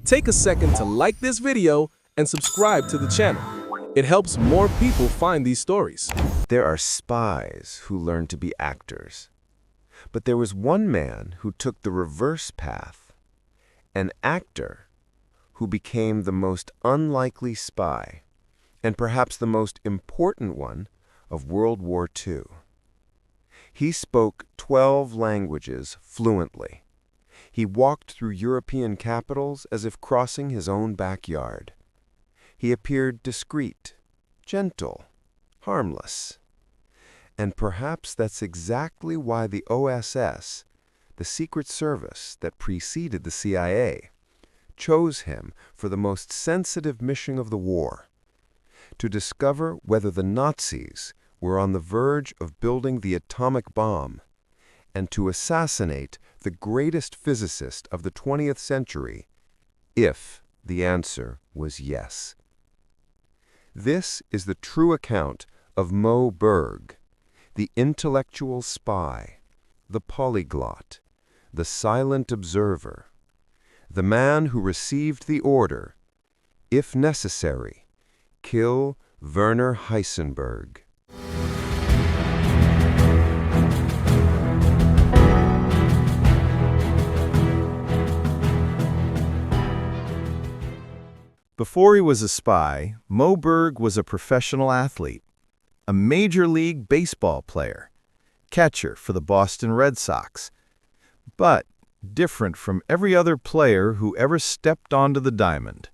Take a second to like this video and subscribe to the channel. It helps more people find these stories. There are spies who learn to be actors. But there was one man who took the reverse path, an actor who became the most unlikely spy, and perhaps the most important one of World War II. He spoke 12 languages fluently. He walked through European capitals as if crossing his own backyard. He appeared discreet, gentle, harmless. And perhaps that's exactly why the OSS, the Secret Service that preceded the CIA, chose him for the most sensitive mission of the war, to discover whether the Nazis were on the verge of building the atomic bomb, and to assassinate the greatest physicist of the 20th century, if the answer was yes. This is the true account of Moe Berg, the intellectual spy, the polyglot, the silent observer, the man who received the order, if necessary, kill Werner Heisenberg. Before he was a spy, Moe Berg was a professional athlete, a Major League Baseball player, catcher for the Boston Red Sox. But different from every other player who ever stepped onto the diamond.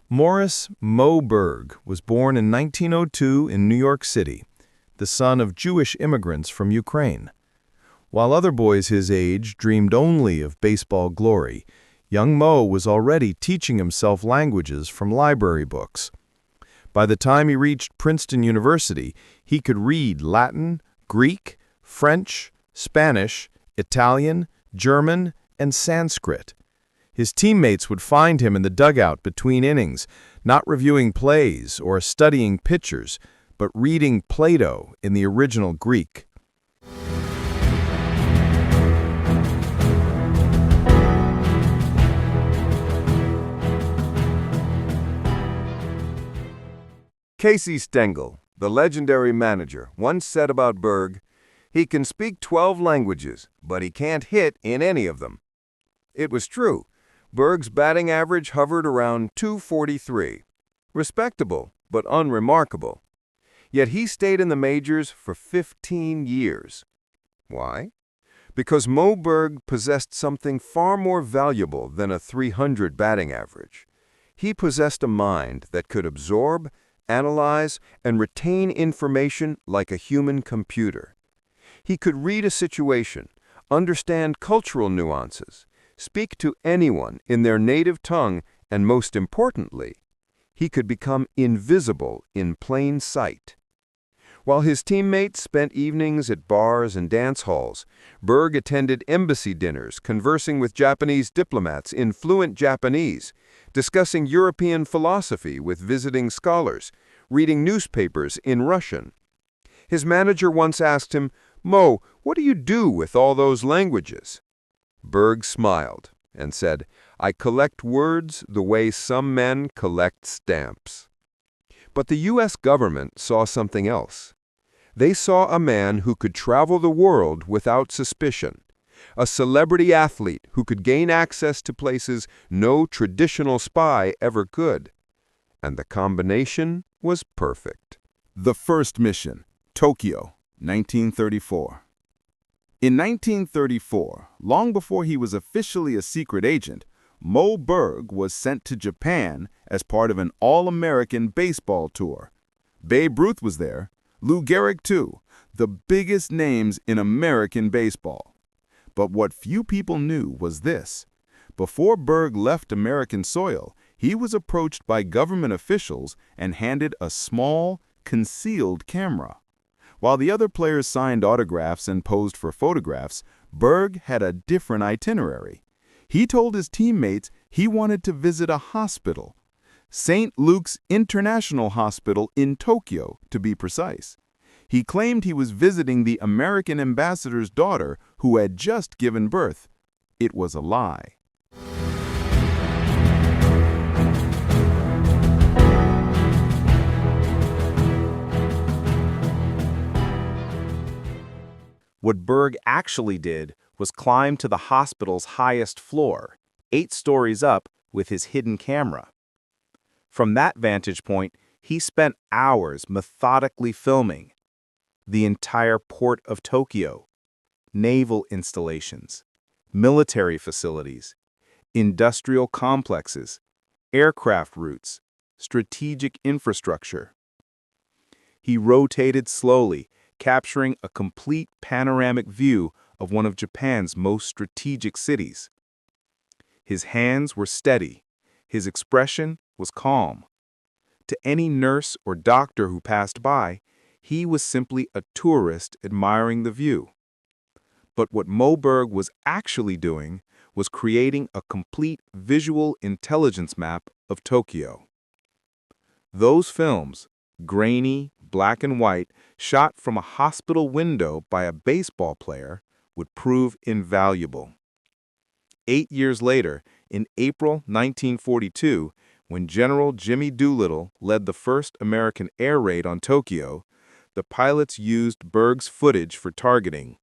Morris Moe Berg was born in 1902 in New York City, the son of Jewish immigrants from Ukraine. While other boys his age dreamed only of baseball glory, young Moe was already teaching himself languages from library books. By the time he reached Princeton University, he could read Latin, Greek, French, Spanish, Italian, German, and Sanskrit. His teammates would find him in the dugout between innings, not reviewing plays or studying pitchers, but reading Plato in the original Greek. Casey Stengel, the legendary manager, once said about Berg, "He can speak 12 languages, but he can't hit in any of them." It was true. Berg's batting average hovered around .243. Respectable, but unremarkable. Yet he stayed in the majors for 15 years. Why? Because Moe Berg possessed something far more valuable than a .300 batting average. He possessed a mind that could absorb, analyze, and retain information like a human computer. He could read a situation, understand cultural nuances, speak to anyone in their native tongue, and most importantly, he could become invisible in plain sight. While his teammates spent evenings at bars and dance halls, Berg attended embassy dinners, conversing with Japanese diplomats in fluent Japanese, discussing European philosophy with visiting scholars, reading newspapers in Russian. His manager once asked him, "Moe, what do you do with all those languages?" Berg smiled and said, "I collect words the way some men collect stamps." But the U.S. government saw something else. They saw a man who could travel the world without suspicion, a celebrity athlete who could gain access to places no traditional spy ever could. And the combination was perfect. The first mission, Tokyo, 1934. In 1934, long before he was officially a secret agent, Moe Berg was sent to Japan as part of an all-American baseball tour. Babe Ruth was there, Lou Gehrig too, the biggest names in American baseball. But what few people knew was this. Before Berg left American soil, he was approached by government officials and handed a small, concealed camera. While the other players signed autographs and posed for photographs, Berg had a different itinerary. He told his teammates he wanted to visit a hospital, St. Luke's International Hospital in Tokyo, to be precise. He claimed he was visiting the American ambassador's daughter who had just given birth. It was a lie. What Berg actually did was climb to the hospital's highest floor, 8 stories up, with his hidden camera. From that vantage point, he spent hours methodically filming the entire port of Tokyo, naval installations, military facilities, industrial complexes, aircraft routes, strategic infrastructure. He rotated slowly, capturing a complete panoramic view of one of Japan's most strategic cities. His hands were steady. His expression was calm. To any nurse or doctor who passed by, he was simply a tourist admiring the view. But what Moe Berg was actually doing was creating a complete visual intelligence map of Tokyo. Those films, grainy, black and white, shot from a hospital window by a baseball player, would prove invaluable. 8 years later, in April 1942, when General Jimmy Doolittle led the first American air raid on Tokyo, the pilots used Berg's footage for targeting.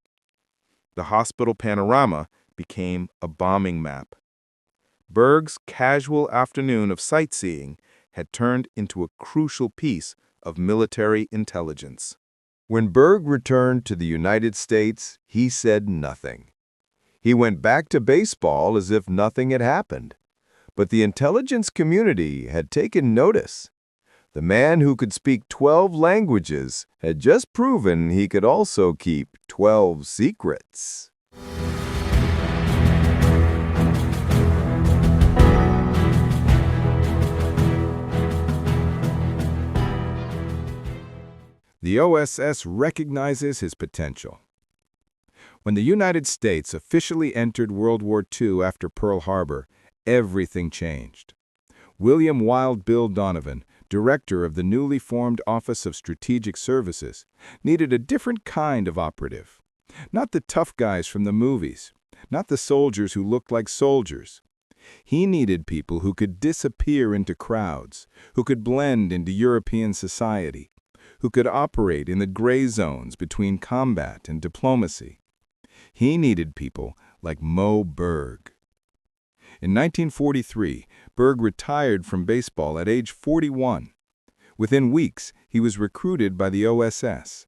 The hospital panorama became a bombing map. Berg's casual afternoon of sightseeing had turned into a crucial piece of military intelligence. When Berg returned to the United States, he said nothing. He went back to baseball as if nothing had happened. But the intelligence community had taken notice. The man who could speak 12 languages had just proven he could also keep 12 secrets. The OSS recognizes his potential. When the United States officially entered World War II after Pearl Harbor, everything changed. William Wild Bill Donovan, director of the newly formed Office of Strategic Services, needed a different kind of operative. Not the tough guys from the movies, not the soldiers who looked like soldiers. He needed people who could disappear into crowds, who could blend into European society, who could operate in the gray zones between combat and diplomacy. He needed people like Moe Berg. In 1943, Berg retired from baseball at age 41. Within weeks, he was recruited by the OSS.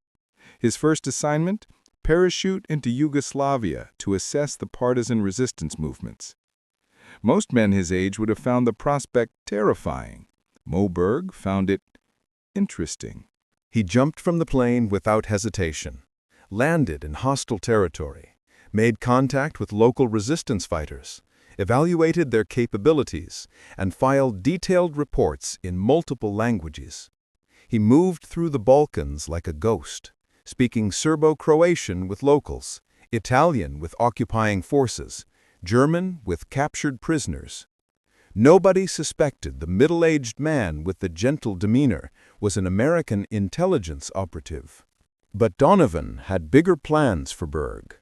His first assignment? Parachute into Yugoslavia to assess the partisan resistance movements. Most men his age would have found the prospect terrifying. Moe Berg found it interesting. He jumped from the plane without hesitation, landed in hostile territory, made contact with local resistance fighters, evaluated their capabilities, and filed detailed reports in multiple languages. He moved through the Balkans like a ghost, speaking Serbo-Croatian with locals, Italian with occupying forces, German with captured prisoners. Nobody suspected the middle-aged man with the gentle demeanor was an American intelligence operative. But Donovan had bigger plans for Berg,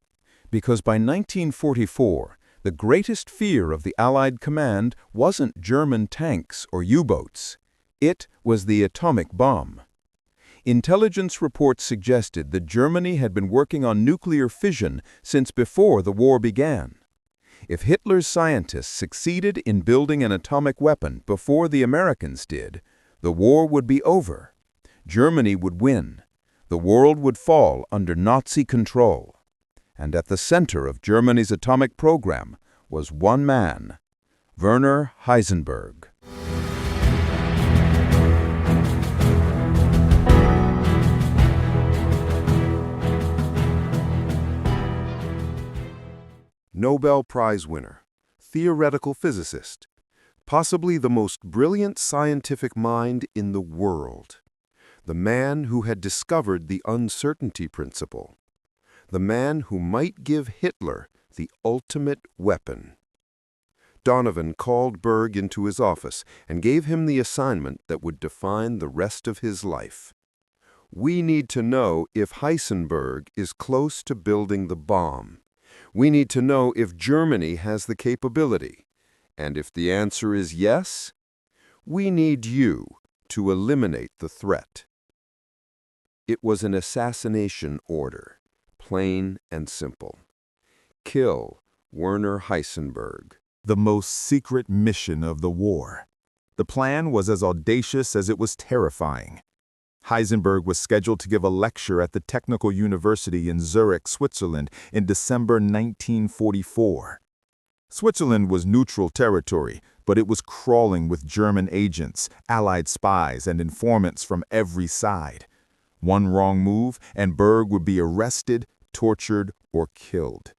because by 1944, the greatest fear of the Allied command wasn't German tanks or U-boats. It was the atomic bomb. Intelligence reports suggested that Germany had been working on nuclear fission since before the war began. If Hitler's scientists succeeded in building an atomic weapon before the Americans did, the war would be over. Germany would win. The world would fall under Nazi control. And at the center of Germany's atomic program was one man, Werner Heisenberg. Nobel Prize winner, theoretical physicist, possibly the most brilliant scientific mind in the world, the man who had discovered the uncertainty principle, the man who might give Hitler the ultimate weapon. Donovan called Berg into his office and gave him the assignment that would define the rest of his life. We need to know if Heisenberg is close to building the bomb. We need to know if Germany has the capability. And if the answer is yes, we need you to eliminate the threat. It was an assassination order, plain and simple. Kill Werner Heisenberg. The most secret mission of the war. The plan was as audacious as it was terrifying. Heisenberg was scheduled to give a lecture at the Technical University in Zurich, Switzerland, in December 1944. Switzerland was neutral territory, but it was crawling with German agents, Allied spies, and informants from every side. One wrong move, and Berg would be arrested, tortured, or killed.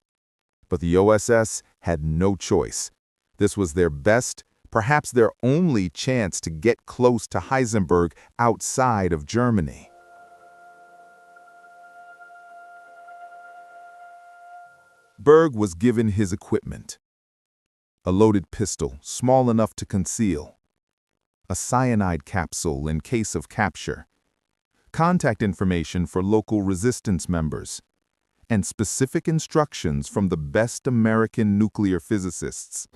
But the OSS had no choice. This was their best, perhaps their only chance to get close to Heisenberg outside of Germany. Berg was given his equipment. A loaded pistol, small enough to conceal. A cyanide capsule in case of capture. Contact information for local resistance members. And specific instructions from the best American nuclear physicists.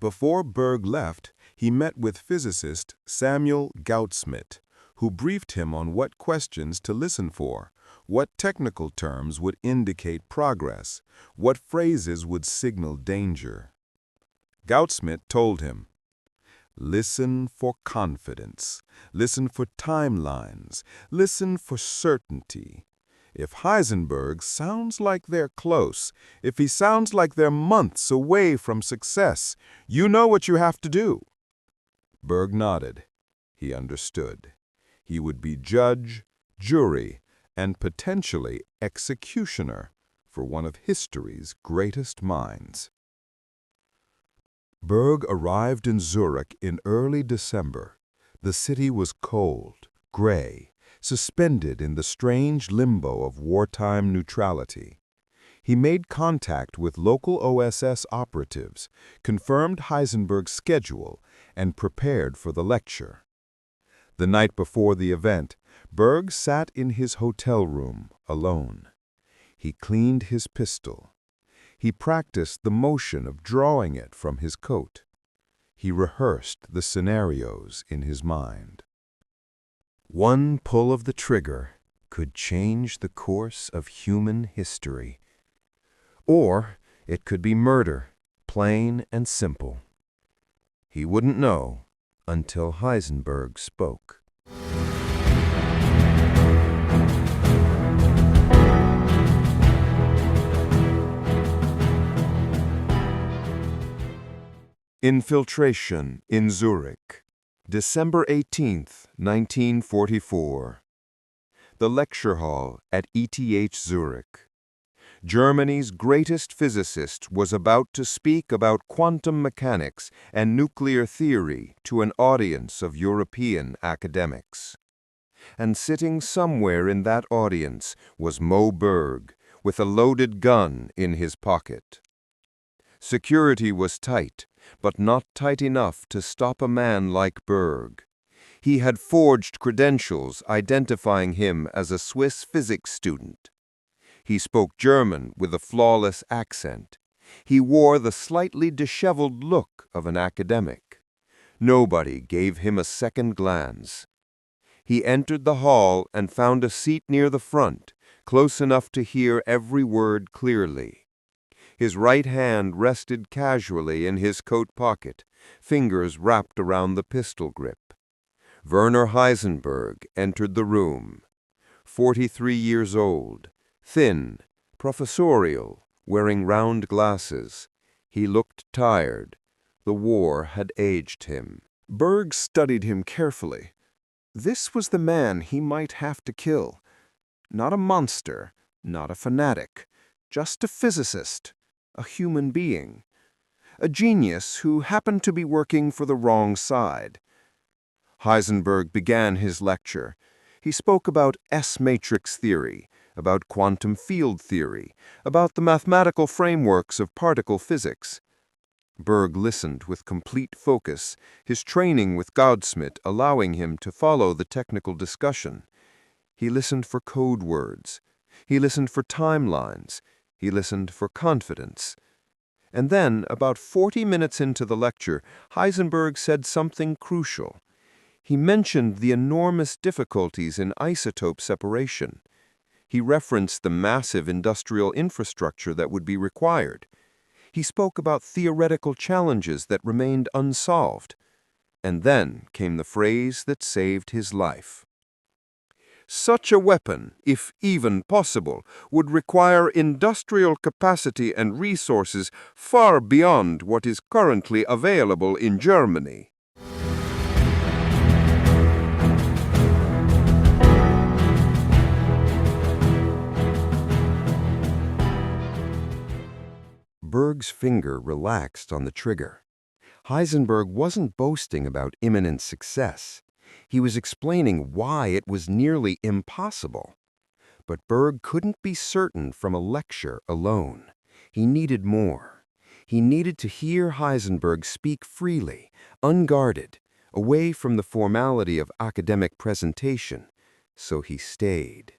Before Berg left, he met with physicist Samuel Gaudsmit, who briefed him on what questions to listen for, what technical terms would indicate progress, what phrases would signal danger. Gaudsmit told him, "Listen for confidence, listen for timelines, listen for certainty. If Heisenberg sounds like they're close, if he sounds like they're months away from success, you know what you have to do." Berg nodded. He understood. He would be judge, jury, and potentially executioner for one of history's greatest minds. Berg arrived in Zurich in early December. The city was cold, gray, suspended in the strange limbo of wartime neutrality. He made contact with local OSS operatives, confirmed Heisenberg's schedule, and prepared for the lecture. The night before the event, Berg sat in his hotel room alone. He cleaned his pistol. He practiced the motion of drawing it from his coat. He rehearsed the scenarios in his mind. One pull of the trigger could change the course of human history. Or it could be murder, plain and simple. He wouldn't know until Heisenberg spoke. Infiltration in Zurich, December 18, 1944. The lecture hall at ETH Zurich. Germany's greatest physicist was about to speak about quantum mechanics and nuclear theory to an audience of European academics. And sitting somewhere in that audience was Moe Berg, with a loaded gun in his pocket. Security was tight, but not tight enough to stop a man like Berg. He had forged credentials identifying him as a Swiss physics student. He spoke German with a flawless accent. He wore the slightly disheveled look of an academic. Nobody gave him a second glance. He entered the hall and found a seat near the front, close enough to hear every word clearly. His right hand rested casually in his coat pocket, fingers wrapped around the pistol grip. Werner Heisenberg entered the room. 43 years old, thin, professorial, wearing round glasses. He looked tired. The war had aged him. Berg studied him carefully. This was the man he might have to kill. Not a monster, not a fanatic, just a physicist, a human being. A genius who happened to be working for the wrong side. Heisenberg began his lecture. He spoke about S-matrix theory, about quantum field theory, about the mathematical frameworks of particle physics. Berg listened with complete focus, his training with Gaudsmit allowing him to follow the technical discussion. He listened for code words. He listened for timelines. He listened for confidence. And then, about 40 minutes into the lecture, Heisenberg said something crucial. He mentioned the enormous difficulties in isotope separation. He referenced the massive industrial infrastructure that would be required. He spoke about theoretical challenges that remained unsolved. And then came the phrase that saved his life. Such a weapon, if even possible, would require industrial capacity and resources far beyond what is currently available in Germany. Berg's finger relaxed on the trigger. Heisenberg wasn't boasting about imminent success. He was explaining why it was nearly impossible. But Berg couldn't be certain from a lecture alone. He needed more. He needed to hear Heisenberg speak freely, unguarded, away from the formality of academic presentation. So he stayed.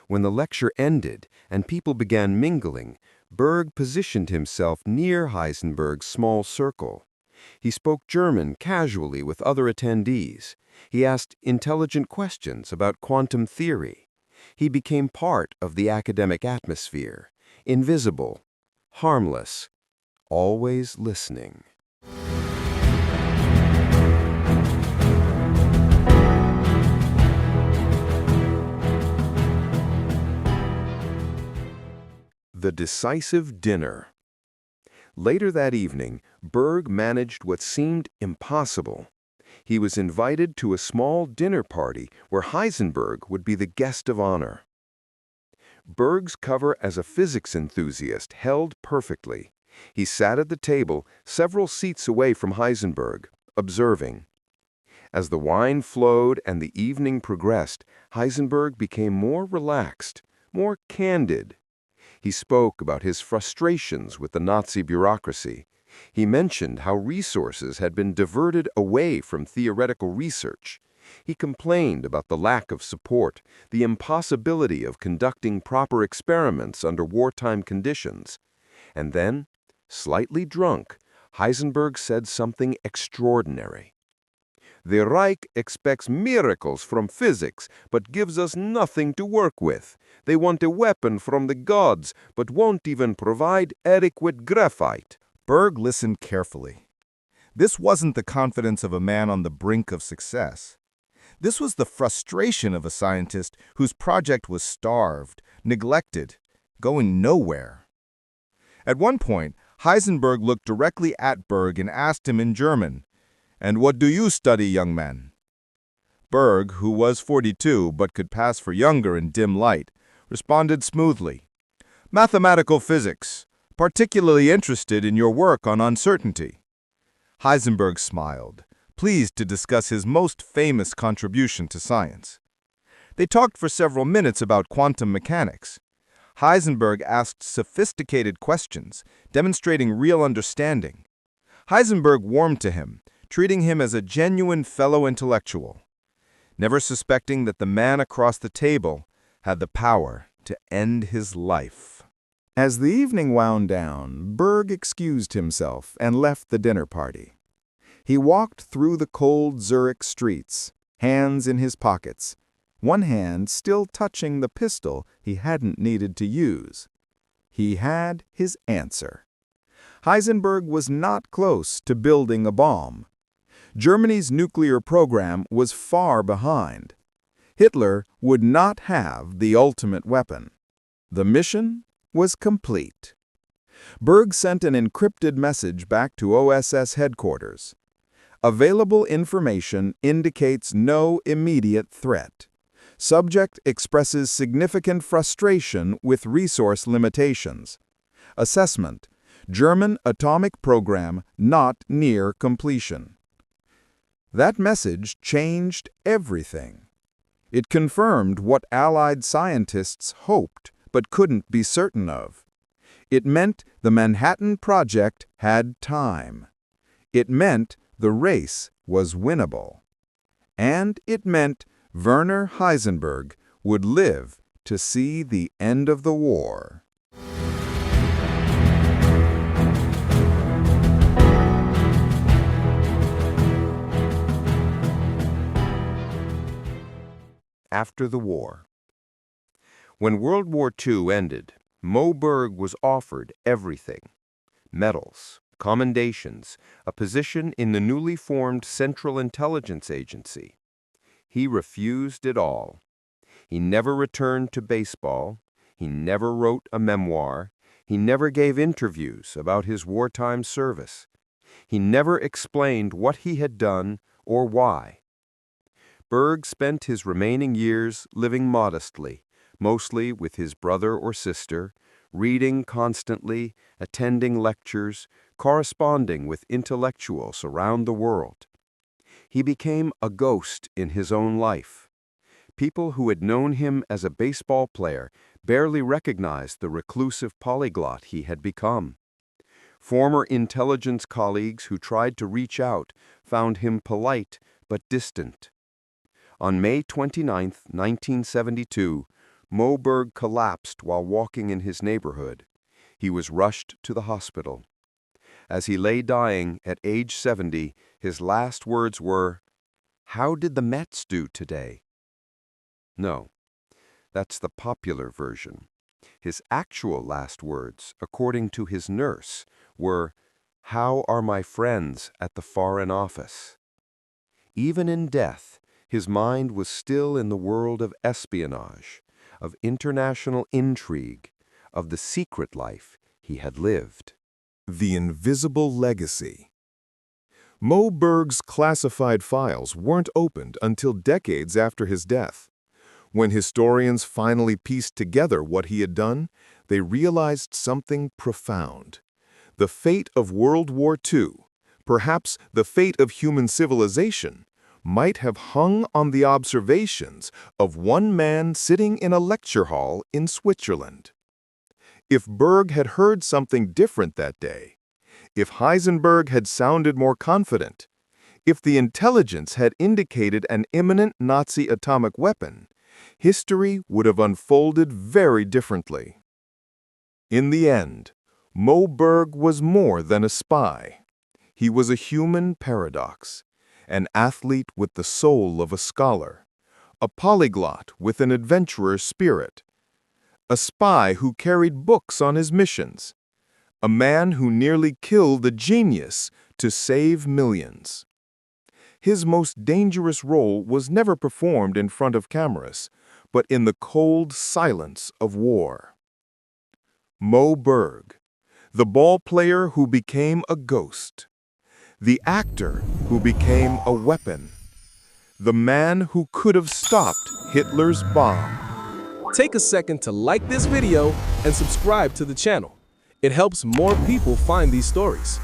When the lecture ended and people began mingling, Berg positioned himself near Heisenberg's small circle. He spoke German casually with other attendees. He asked intelligent questions about quantum theory. He became part of the academic atmosphere, invisible, harmless, always listening. The decisive dinner. Later that evening, Berg managed what seemed impossible. He was invited to a small dinner party where Heisenberg would be the guest of honor. Berg's cover as a physics enthusiast held perfectly. He sat at the table, several seats away from Heisenberg, observing. As the wine flowed and the evening progressed, Heisenberg became more relaxed, more candid. He spoke about his frustrations with the Nazi bureaucracy. He mentioned how resources had been diverted away from theoretical research. He complained about the lack of support, the impossibility of conducting proper experiments under wartime conditions. And then, slightly drunk, Heisenberg said something extraordinary. The Reich expects miracles from physics, but gives us nothing to work with. They want a weapon from the gods, but won't even provide adequate graphite. Berg listened carefully. This wasn't the confidence of a man on the brink of success. This was the frustration of a scientist whose project was starved, neglected, going nowhere. At one point, Heisenberg looked directly at Berg and asked him in German, "And what do you study, young man?" Berg, who was 42 but could pass for younger in dim light, responded smoothly, "Mathematical physics, particularly interested in your work on uncertainty." Heisenberg smiled, pleased to discuss his most famous contribution to science. They talked for several minutes about quantum mechanics. Heisenberg asked sophisticated questions, demonstrating real understanding. Heisenberg warmed to him, treating him as a genuine fellow intellectual, never suspecting that the man across the table had the power to end his life. As the evening wound down, Berg excused himself and left the dinner party. He walked through the cold Zurich streets, hands in his pockets, one hand still touching the pistol he hadn't needed to use. He had his answer. Heisenberg was not close to building a bomb. Germany's nuclear program was far behind. Hitler would not have the ultimate weapon. The mission was complete. Berg sent an encrypted message back to OSS headquarters. Available information indicates no immediate threat. Subject expresses significant frustration with resource limitations. Assessment: German atomic program not near completion. That message changed everything. It confirmed what Allied scientists hoped but couldn't be certain of. It meant the Manhattan Project had time. It meant the race was winnable. And it meant Werner Heisenberg would live to see the end of the war. after the war. When World War II ended, Moe Berg was offered everything: medals, commendations, a position in the newly formed Central Intelligence Agency. He refused it all. He never returned to baseball. He never wrote a memoir. He never gave interviews about his wartime service. He never explained what he had done or why. Berg spent his remaining years living modestly, mostly with his brother or sister, reading constantly, attending lectures, corresponding with intellectuals around the world. He became a ghost in his own life. People who had known him as a baseball player barely recognized the reclusive polyglot he had become. Former intelligence colleagues who tried to reach out found him polite but distant. On May 29, 1972, Moe Berg collapsed while walking in his neighborhood. He was rushed to the hospital. As he lay dying at age 70, his last words were, "How did the Mets do today?" No, that's the popular version. His actual last words, according to his nurse, were, "How are my friends at the Foreign Office?" Even in death, his mind was still in the world of espionage, of international intrigue, of the secret life he had lived. The invisible legacy. Moe Berg's classified files weren't opened until decades after his death. When historians finally pieced together what he had done, they realized something profound. The fate of World War II, perhaps the fate of human civilization, might have hung on the observations of one man sitting in a lecture hall in Switzerland. If Berg had heard something different that day, if Heisenberg had sounded more confident, if the intelligence had indicated an imminent Nazi atomic weapon, history would have unfolded very differently. In the end, Moe Berg was more than a spy. He was a human paradox, an athlete with the soul of a scholar, a polyglot with an adventurer's spirit, a spy who carried books on his missions, a man who nearly killed a genius to save millions. His most dangerous role was never performed in front of cameras, but in the cold silence of war. Moe Berg, the ball player who became a ghost, the actor who became a weapon, the man who could have stopped Hitler's bomb. Take a second to like this video and subscribe to the channel. It helps more people find these stories.